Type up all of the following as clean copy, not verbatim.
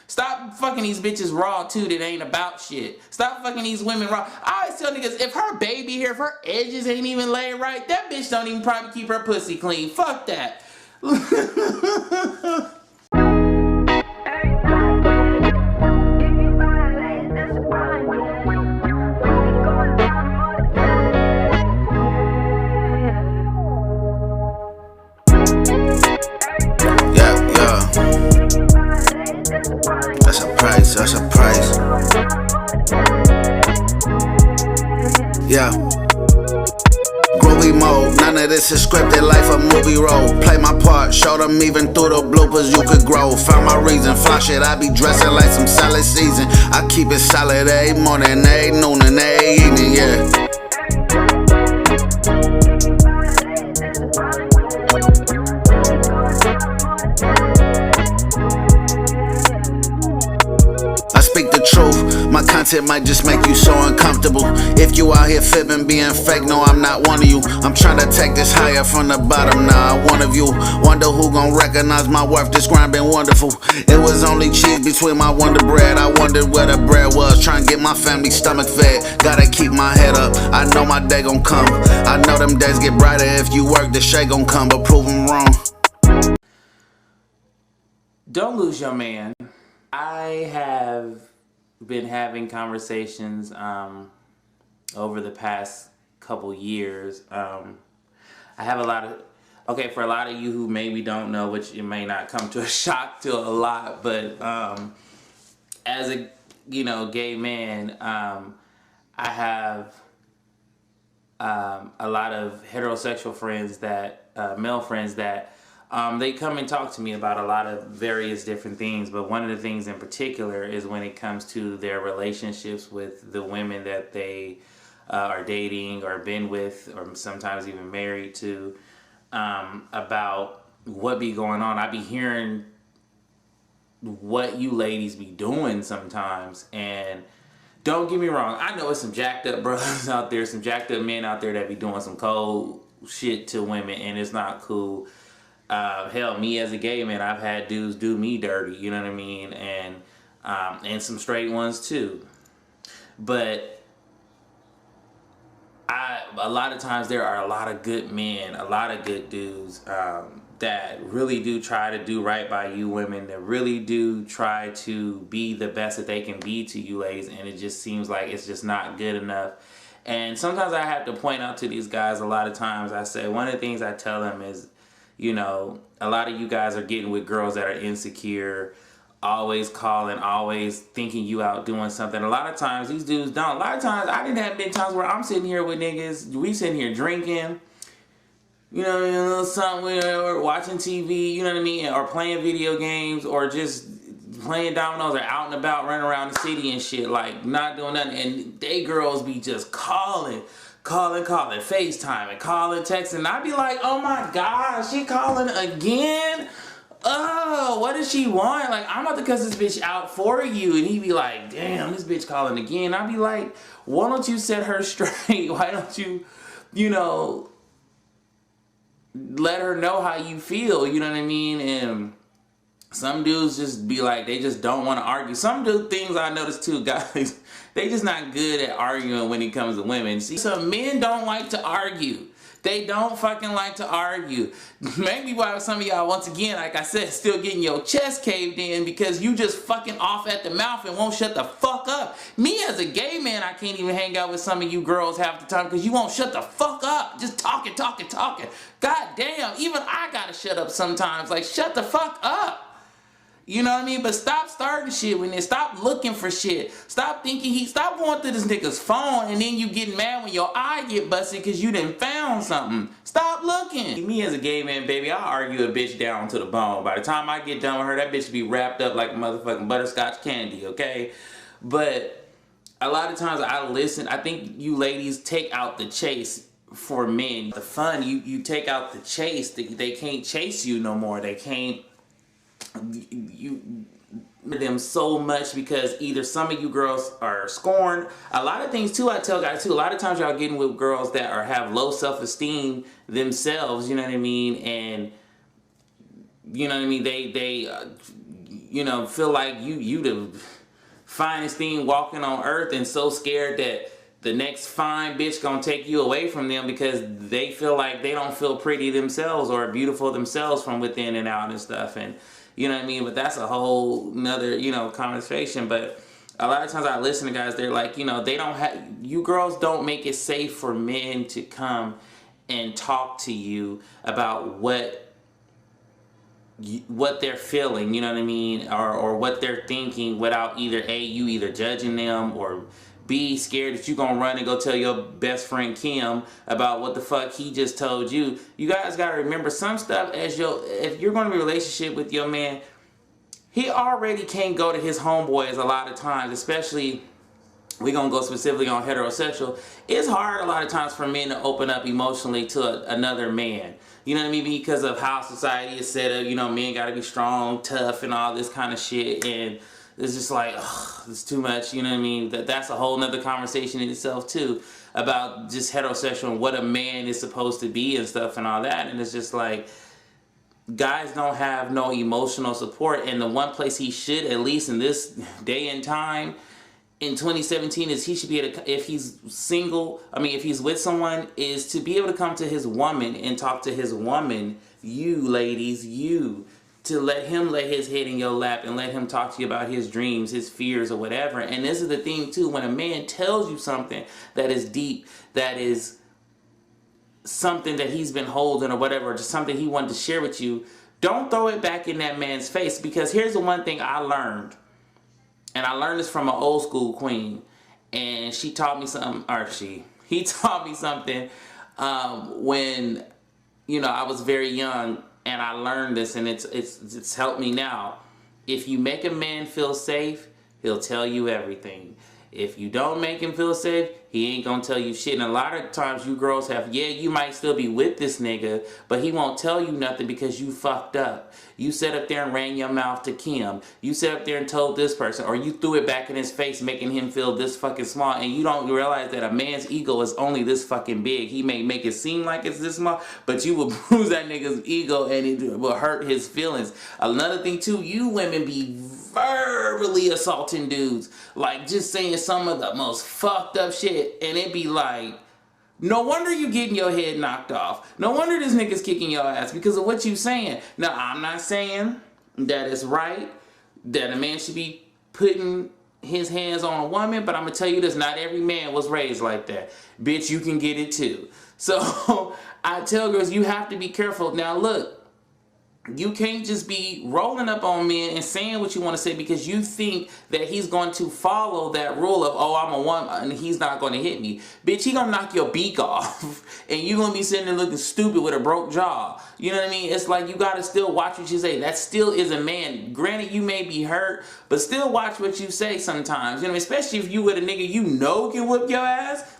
Stop fucking these bitches raw too that ain't about shit. Stop fucking these women raw. I always tell niggas, if her baby hair, if her edges ain't even laid right, that bitch don't even probably keep her pussy clean. Fuck that. That's a price. Yeah. Groovy mode, none of this is scripted, life a movie role. Play my part, show them even through the bloopers you could grow. Found my reason, fly shit, I be dressing like some salad season. I keep it solid every morning, every noon and every evening, yeah. I speak the truth, my content might just make you so uncomfortable. If you out here fibbing, being fake, no, I'm not one of you. I'm trying to take this higher from the bottom, now one of you. Wonder who gon' recognize my worth, this grind been wonderful. It was only cheese between my Wonder Bread. I wondered where the bread was, trying to get my family stomach fed. Gotta keep my head up, I know my day gon' come. I know them days get brighter if you work, the shade gon' come, but prove them wrong. Don't lose your man. I have been having conversations over the past couple years. I have a lot of, okay, for a lot of you who maybe don't know, which it may not come to a shock to a lot, but as a, gay man, I have a lot of heterosexual friends that, male friends that, they come and talk to me about a lot of various different things, but one of the things in particular is when it comes to their relationships with the women that they are dating or been with or sometimes even married to, about what be going on. I be hearing what you ladies be doing sometimes, and don't get me wrong, I know it's some jacked up brothers out there, some jacked up men out there that be doing some cold shit to women, and it's not cool. Hell, me as a gay man, I've had dudes do me dirty, you know what I mean? And some straight ones too. But a lot of times there are a lot of good men, a lot of good dudes that really do try to do right by you women, that really do try to be the best that they can be to you ladies, and it just seems like it's just not good enough. And sometimes I have to point out to these guys, a lot of times I say, one of the things I tell them is, a lot of you guys are getting with girls that are insecure, always calling, always thinking you out doing something. A lot of times these dudes don't. A lot of times I didn't have been times where I'm sitting here with niggas, we sitting here drinking, a little something, or watching TV, you know what I mean, or playing video games, or just playing dominoes, or out and about running around the city and shit, like not doing nothing, and they girls be just calling, FaceTime, calling, texting, and I'd be like, oh my God, she calling again? Oh, what does she want? Like, I'm about to cuss this bitch out for you. And he'd be like, damn, this bitch calling again. I'd be like, why don't you set her straight? Why don't you, let her know how you feel, you know what I mean? And some dudes just be like, they just don't want to argue. Some things I noticed too, guys, they just not good at arguing when it comes to women. See, some men don't like to argue. They don't fucking like to argue. Maybe why some of y'all, once again, like I said, still getting your chest caved in because you just fucking off at the mouth and won't shut the fuck up. Me as a gay man, I can't even hang out with some of you girls half the time because you won't shut the fuck up. Just talking. God damn, even I gotta shut up sometimes. Like, shut the fuck up. You know what I mean? But stop starting shit when they stop looking for shit. Stop going through this nigga's phone and then you get mad when your eye get busted because you done found something. Stop looking. Me as a gay man, baby, I'll argue a bitch down to the bone. By the time I get done with her, that bitch be wrapped up like motherfucking butterscotch candy, okay? But a lot of times I listen, I think you ladies take out the chase for men. The fun, you take out the chase. They can't chase you no more. They can't them so much because either some of you girls are scorned. A lot of things too, I tell guys too, a lot of times y'all getting with girls that have low self-esteem themselves, you know what I mean, and you know what I mean, they feel like you the finest thing walking on earth, and so scared that the next fine bitch gonna take you away from them because they feel like they don't feel pretty themselves or beautiful themselves from within and out and stuff. And you know what I mean? But that's a whole nother, conversation. But a lot of times I listen to guys, they're like, they don't have, you girls don't make it safe for men to come and talk to you about what they're feeling, you know what I mean? Or what they're thinking without you either judging them, or B, scared that you gonna run and go tell your best friend Kim about what the fuck he just told you. You guys gotta remember some stuff if you're gonna be in a relationship with your man, he already can't go to his homeboys a lot of times, especially we're gonna go specifically on heterosexual. It's hard a lot of times for men to open up emotionally to another man. You know what I mean? Because of how society is set up, men gotta be strong, tough, and all this kind of shit. And it's just like, it's too much, you know what I mean? That's a whole nother conversation in itself too, about just heterosexual and what a man is supposed to be and stuff and all that. And it's just like, guys don't have no emotional support. And the one place he should, at least in this day and time, in 2017, is he should be able to, if he's single, if he's with someone, is to be able to come to his woman and talk to his woman, you ladies, to let him lay his head in your lap and let him talk to you about his dreams, his fears, or whatever. And this is the thing too, when a man tells you something that is deep, that is something that he's been holding or whatever, or just something he wanted to share with you, don't throw it back in that man's face. Because here's the one thing I learned, and I learned this from an old school queen, and she taught me something, he taught me something when, I was very young. And I learned this, and it's helped me now. If you make a man feel safe, he'll tell you everything. If you don't make him feel safe, he ain't gonna tell you shit. And a lot of times you girls you might still be with this nigga, but he won't tell you nothing because you fucked up. You sat up there and ran your mouth to Kim. You sat up there and told this person, or you threw it back in his face, making him feel this fucking small. And you don't realize that a man's ego is only this fucking big. He may make it seem like it's this small, but you will bruise that nigga's ego and it will hurt his feelings. Another thing too, you women be verbally assaulting dudes, like just saying some of the most fucked up shit, and it be like, no wonder you getting your head knocked off. No wonder this nigga's kicking your ass because of what you saying. Now, I'm not saying that it's right that a man should be putting his hands on a woman, but I'm gonna tell you this, not every man was raised like that. Bitch, you can get it too. So I tell girls, you have to be careful. Now look, you can't just be rolling up on men and saying what you want to say because you think that he's going to follow that rule of, oh, I'm a woman and he's not going to hit me. Bitch, he gonna knock your beak off and you gonna be sitting there looking stupid with a broke jaw. You know what I mean? It's like you gotta still watch what you say. That still is a man. Granted, you may be hurt, but still watch what you say sometimes. You know, especially if you with a nigga can whip your ass.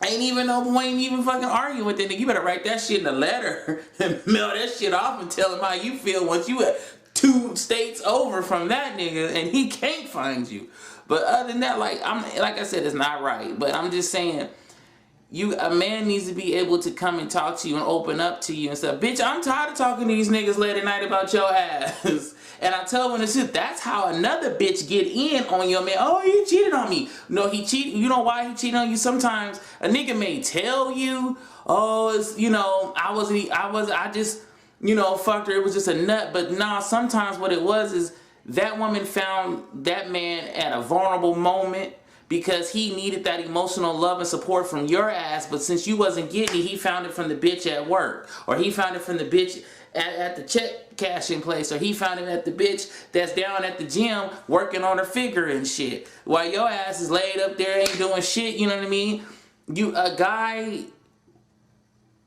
Ain't even no point even fucking arguing with that nigga. You better write that shit in a letter and mail that shit off and tell him how you feel once you at 2 states over from that nigga and he can't find you. But other than that, like I said, it's not right. But I'm just saying, a man needs to be able to come and talk to you and open up to you and stuff. Bitch, I'm tired of talking to these niggas late at night about your ass. And I tell when it's that's how another bitch get in on your man. Oh, he cheated on me. No, he cheated. You know why he cheated on you? Sometimes a nigga may tell you, oh, it's, I just, fucked her. It was just a nut. But nah, sometimes what it was is that woman found that man at a vulnerable moment because he needed that emotional love and support from your ass. But since you wasn't getting it, he found it from the bitch at work, or he found it from the bitch at the check cashing place, or he found it at the bitch that's down at the gym working on her figure and shit, while your ass is laid up there ain't doing shit. You know what I mean? A guy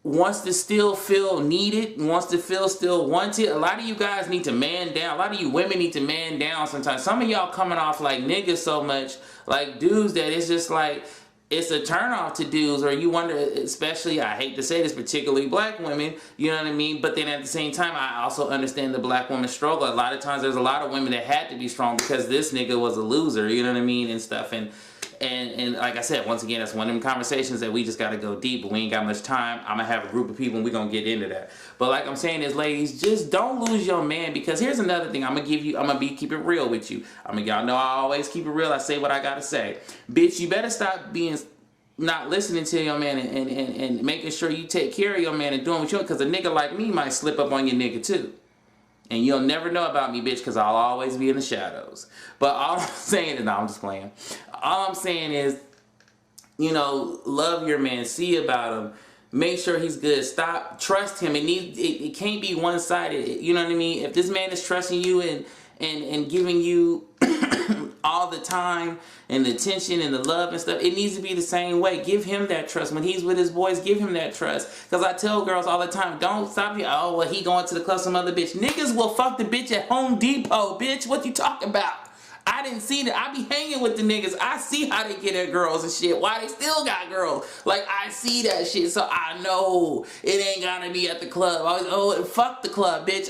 wants to still feel needed, wants to feel still wanted. A lot of you guys need to man down. A lot of you women need to man down sometimes. Some of y'all coming off like niggas so much, like dudes, that it's just like, it's a turnoff to dudes, or you wonder, especially, I hate to say this, particularly black women, you know what I mean? But then at the same time, I also understand the black woman struggle. A lot of times there's a lot of women that had to be strong because this nigga was a loser, you know what I mean, and stuff. And And like I said, once again, that's one of them conversations that we just got to go deep, but we ain't got much time. I'm going to have a group of people and we're going to get into that. But like I'm saying is, ladies, just don't lose your man, because here's another thing I'm going to keep it real with you. Y'all know I always keep it real. I say what I got to say. Bitch, you better stop being not listening to your man and making sure you take care of your man and doing what you want, because a nigga like me might slip up on your nigga too. And you'll never know about me, bitch, because I'll always be in the shadows. But all I'm saying is, no, I'm just playing. All I'm saying is, you know, love your man. See about him. Make sure he's good. Stop. Trust him. It can't be one-sided. You know what I mean? If this man is trusting you and giving you all the time and the attention and the love and stuff, it needs to be the same way. Give him that trust. When he's with his boys, give him that trust. Because I tell girls all the time, don't stop here. Oh, well, he going to the club, some other bitch. Niggas will fuck the bitch at Home Depot, bitch. What you talking about? I didn't see that. I be hanging with the niggas. I see how they get their girls and shit. Why they still got girls. Like, I see that shit. So I know it ain't gonna be at the club. Fuck the club, bitch.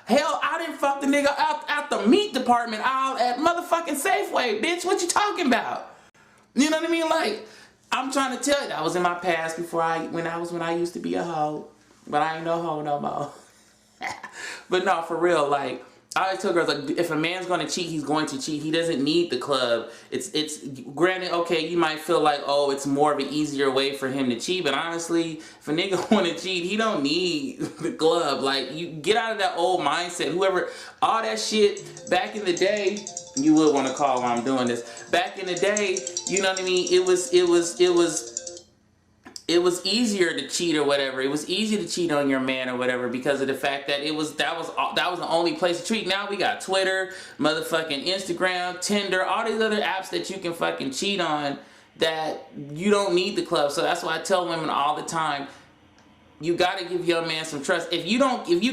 Hell, I didn't fuck the nigga out the meat department aisle at motherfucking Safeway, bitch. What you talking about? You know what I mean? Like, I'm trying to tell you, that was in my past when I used to be a hoe. But I ain't no hoe no more. But no, for real, like, I always tell girls, like, if a man's going to cheat, he's going to cheat. He doesn't need the club. It's granted, okay, you might feel like, oh, it's more of an easier way for him to cheat. But honestly, if a nigga want to cheat, he don't need the club. Like, you get out of that old mindset. Whoever, all that shit back in the day, you would want to call while I'm doing this. Back in the day, you know what I mean? It was easier to cheat or whatever. It was easy to cheat on your man or whatever because of the fact that that was the only place to cheat. Now we got Twitter, motherfucking Instagram, Tinder, all these other apps that you can fucking cheat on that you don't need the club. So that's why I tell women all the time, you gotta give your man some trust. If you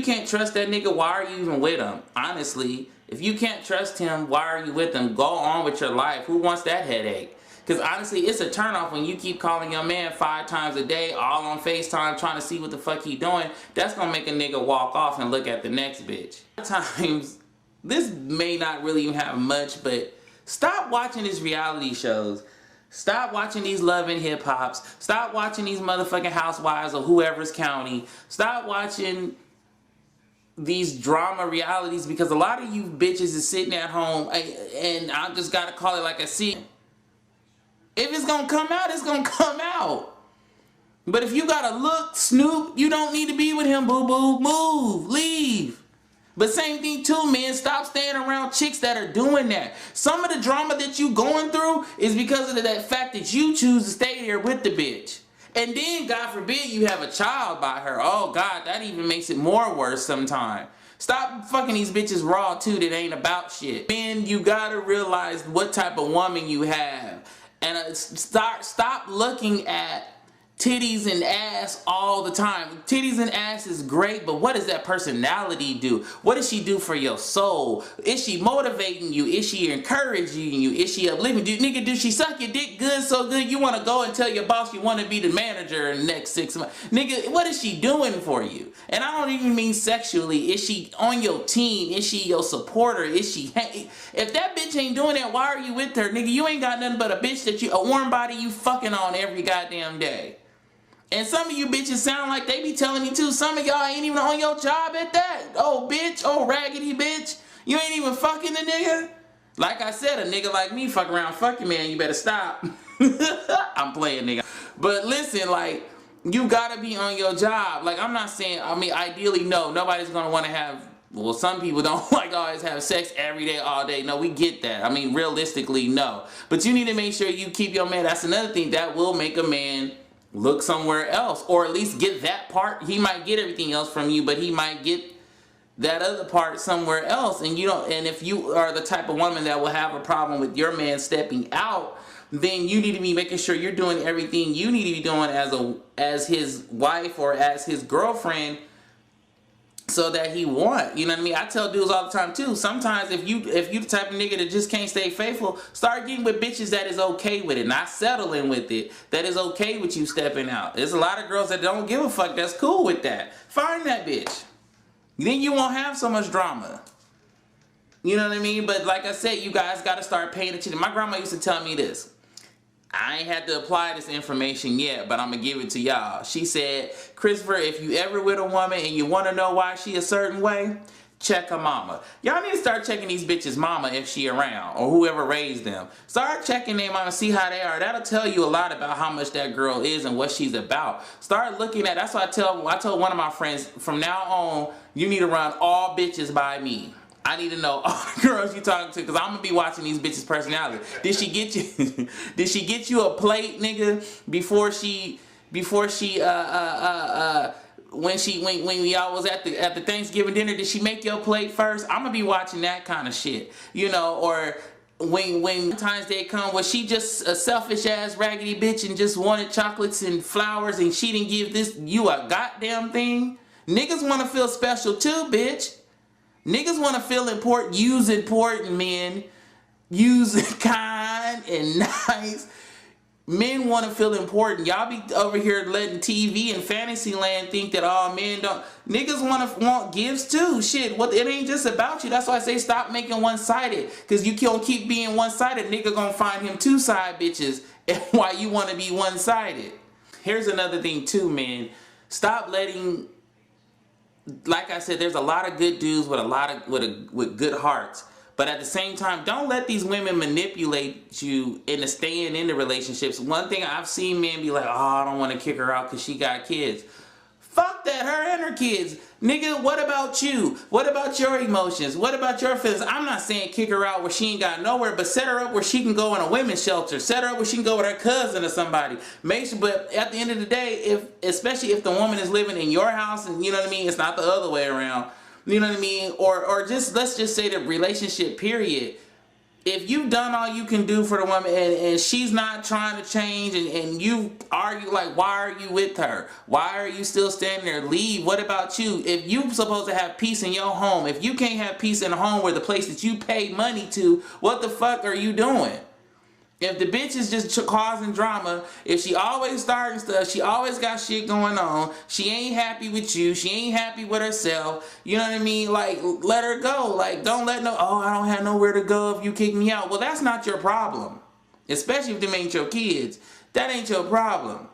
can't trust that nigga, why are you even with him? Honestly, if you can't trust him, why are you with him? Go on with your life. Who wants that headache? Because honestly, it's a turnoff when you keep calling your man 5 times a day, all on FaceTime, trying to see what the fuck he doing. That's going to make a nigga walk off and look at the next bitch. Sometimes, this may not really even have much, but stop watching these reality shows. Stop watching these Love and Hip Hops. Stop watching these motherfucking Housewives of whoever's county. Stop watching these drama realities, because a lot of you bitches is sitting at home, and I just got to call it like I see it. If it's gonna come out, it's gonna come out. But if you gotta look, snoop, you don't need to be with him, boo-boo. Move, leave. But same thing too, man. Stop staying around chicks that are doing that. Some of the drama that you going through is because of that fact that you choose to stay there with the bitch. And then, God forbid, you have a child by her. Oh, God, that even makes it more worse sometimes. Stop fucking these bitches raw, too, that ain't about shit. Man, you gotta realize what type of woman you have. And stop looking at titties and ass all the time. Titties and ass is great, but what does that personality do? What does she do for your soul? Is she motivating you? Is she encouraging you? Is she uplifting you? Nigga, do she suck your dick good, so good you want to go and tell your boss you want to be the manager in the next 6 months? Nigga, what is she doing for you? And I don't even mean sexually. Is she on your team? Is she your supporter? Is she... If that bitch ain't doing that, why are you with her? Nigga, you ain't got nothing but a bitch a warm body you fucking on every goddamn day. And some of you bitches sound like they be telling me too, some of y'all ain't even on your job at that. Oh, bitch. Oh, raggedy bitch. You ain't even fucking the nigga. Like I said, a nigga like me fuck around, fuck you, man. You better stop. I'm playing, nigga. But listen, like, you gotta be on your job. Like, I'm not saying, I mean, ideally, no. Nobody's gonna want to have, well, some people don't like always have sex every day, all day. No, we get that. I mean, realistically, no. But you need to make sure you keep your man. That's another thing that will make a man look somewhere else, or at least get that part. He might get everything else from you, but he might get that other part somewhere else. And you don't. And if you are the type of woman that will have a problem with your man stepping out, then you need to be making sure you're doing everything you need to be doing as his wife or as his girlfriend, so that he want. You know what I mean? I tell dudes all the time too, sometimes if you the type of nigga that just can't stay faithful, start getting with bitches that is okay with it, not settling with it, that is okay with you stepping out. There's a lot of girls that don't give a fuck that's cool with that. Find that bitch. Then you won't have so much drama. You know what I mean? But like I said, you guys got to start paying attention. My grandma used to tell me this. I ain't had to apply this information yet, but I'm gonna give it to y'all. She said, Christopher, if you ever with a woman and you want to know why she a certain way, check her mama. Y'all need to start checking these bitches' mama if she around, or whoever raised them. Start checking their mama, see how they are. That'll tell you a lot about how much that girl is and what she's about. Start looking at, that's why I told one of my friends, from now on, you need to run all bitches by me. I need to know all the girls you talking to, because I'm gonna be watching these bitches' personality. Did she get you did she get you a plate, nigga, before she when y'all was at the Thanksgiving dinner? Did she make your plate first? I'm gonna be watching that kind of shit, you know. Or when Valentine's Day come, was she just a selfish ass raggedy bitch and just wanted chocolates and flowers and she didn't give you a goddamn thing? Niggas want to feel special too, bitch. Niggas want to feel important. Use important, men. Use kind and nice. Men want to feel important. Y'all be over here letting TV and Fantasyland think that all men don't. Niggas want gifts too. Shit, it ain't just about you. That's why I say stop making one-sided. Because you can't keep being one-sided. Nigga gonna find him two side bitches. And why you want to be one-sided. Here's another thing too, man. Stop letting... Like I said, there's a lot of good dudes with good hearts. But at the same time, don't let these women manipulate you into staying in the relationships. One thing I've seen men be like, oh, I don't want to kick her out because she got kids. Fuck that, her and her kids. Nigga, what about you? What about your emotions? What about your feelings? I'm not saying kick her out where she ain't got nowhere, but set her up where she can go in a women's shelter. Set her up where she can go with her cousin or somebody. Make sure, but at the end of the day, especially if the woman is living in your house, and you know what I mean, it's not the other way around. You know what I mean? Or just, let's just say the relationship period. If you've done all you can do for the woman and she's not trying to change and you argue like, why are you with her? Why are you still standing there? Leave. What about you? If you're supposed to have peace in your home, if you can't have peace in a home where the place that you pay money to, what the fuck are you doing? If the bitch is just causing drama, if she always starting stuff, she always got shit going on, she ain't happy with you, she ain't happy with herself, you know what I mean? Like, let her go. Like, don't let I don't have nowhere to go if you kick me out. Well, that's not your problem. Especially if them ain't your kids. That ain't your problem.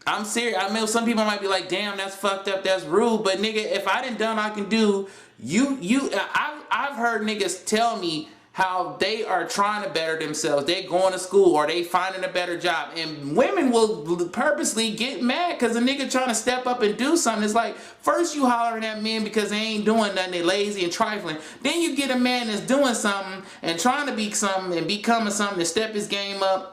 I'm serious. I mean, some people might be like, damn, that's fucked up, that's rude. But nigga, if I done I can do, I've heard niggas tell me how they are trying to better themselves. They going to school or they finding a better job. And women will purposely get mad because a nigga trying to step up and do something. It's like, first you hollering at men because they ain't doing nothing, they lazy and trifling. Then you get a man that's doing something and trying to be something and becoming something to step his game up.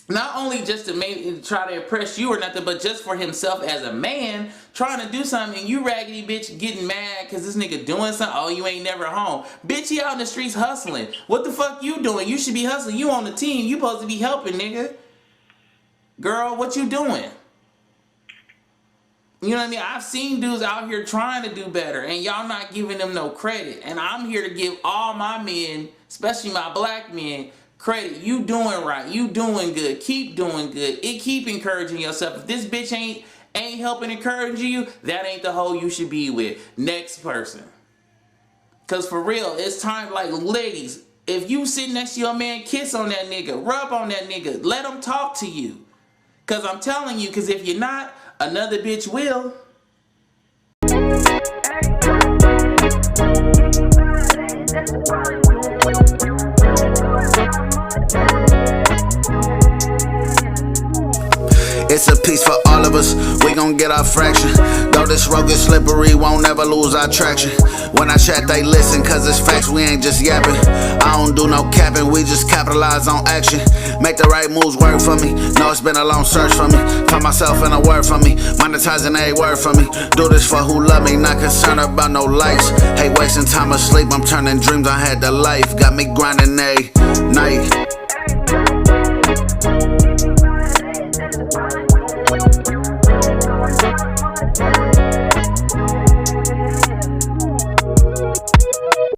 Not only just to try to impress you or nothing, but just for himself as a man, trying to do something, and you raggedy bitch getting mad because this nigga doing something. Oh, you ain't never home. Bitch, you out in the streets hustling. What the fuck you doing? You should be hustling. You on the team. You supposed to be helping, nigga. Girl, what you doing? You know what I mean? I've seen dudes out here trying to do better, and y'all not giving them no credit. And I'm here to give all my men, especially my black men, credit. You doing right. You doing good. Keep doing good. Keep encouraging yourself. If this bitch ain't helping encourage you, that ain't the hoe you should be with. Next person. Cause for real, it's time, like, ladies, if you sit next to your man, kiss on that nigga, rub on that nigga, let him talk to you. Cause I'm telling you, cause if you're not, another bitch will. It's a piece for all of us, we gon' get our fraction. Though this road gets slippery, won't ever lose our traction. When I chat, they listen, cause it's facts, we ain't just yapping. I don't do no capping, we just capitalize on action. Make the right moves work for me. Know it's been a long search for me. Find myself in a word for me. Monetizing a word for me. Do this for who love me, not concerned about no likes. Hate wasting time asleep, I'm turning dreams I had to life. Got me grinding a night.